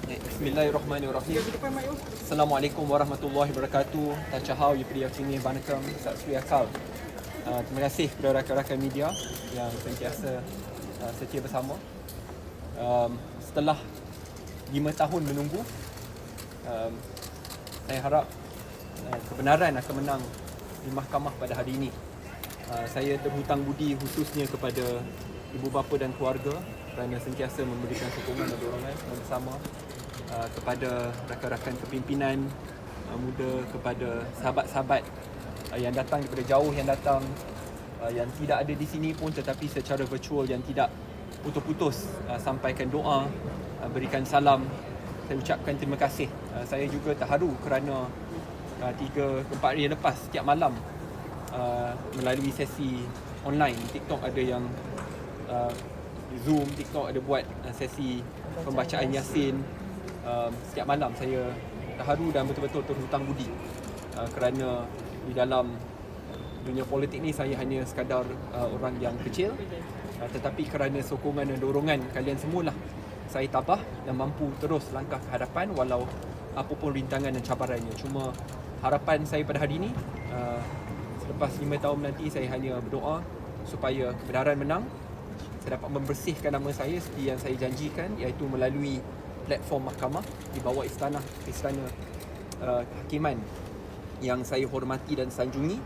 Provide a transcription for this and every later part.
Bismillahirrahmanirrahim. Assalamualaikum warahmatullahi wabarakatuh. Tachahau Yipri Yakini Banakam Sri Akal. Terima kasih kepada rakan-rakan media yang sentiasa setia bersama. Setelah 5 tahun menunggu, saya harap kebenaran akan menang di mahkamah pada hari ini. Saya terhutang budi khususnya kepada ibu bapa dan keluarga kerana sentiasa memberikan sokongan dan dorongan bersama, kepada rakan-rakan kepimpinan muda, kepada sahabat-sahabat yang datang daripada jauh, yang datang yang tidak ada di sini pun tetapi secara virtual, yang tidak putus-putus sampaikan doa, berikan salam. Saya ucapkan terima kasih. Saya juga terharu kerana 3-4 hari lepas setiap malam melalui sesi online TikTok ada yang Zoom, TikTok ada buat sesi pembacaan Yasin. Setiap malam saya terharu dan betul-betul terhutang budi kerana di dalam dunia politik ni saya hanya sekadar orang yang kecil, tetapi kerana sokongan dan dorongan kalian semualah saya tabah dan mampu terus langkah ke hadapan walau apapun rintangan dan cabarannya. Cuma harapan saya pada hari ini, selepas 5 tahun nanti, saya hanya berdoa supaya kebenaran menang. Saya dapat membersihkan nama saya seperti yang saya janjikan, iaitu melalui platform mahkamah di bawah istana hakiman yang saya hormati dan sanjungi,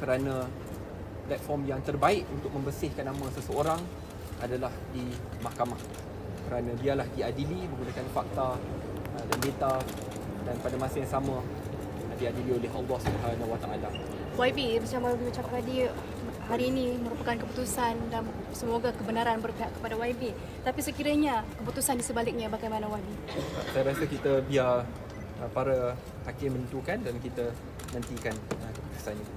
kerana platform yang terbaik untuk membersihkan nama seseorang adalah di mahkamah, kerana dialah diadili menggunakan fakta dan data, dan pada masa yang sama diadili oleh Allah Subhanahu Wa Taala. YB, macam mana ucap tadi, hari ini merupakan keputusan dan semoga kebenaran berpihak kepada YB. Tapi sekiranya keputusan di sebaliknya, bagaimana YB? Saya rasa kita biar para hakim menentukan dan kita nantikan keputusannya.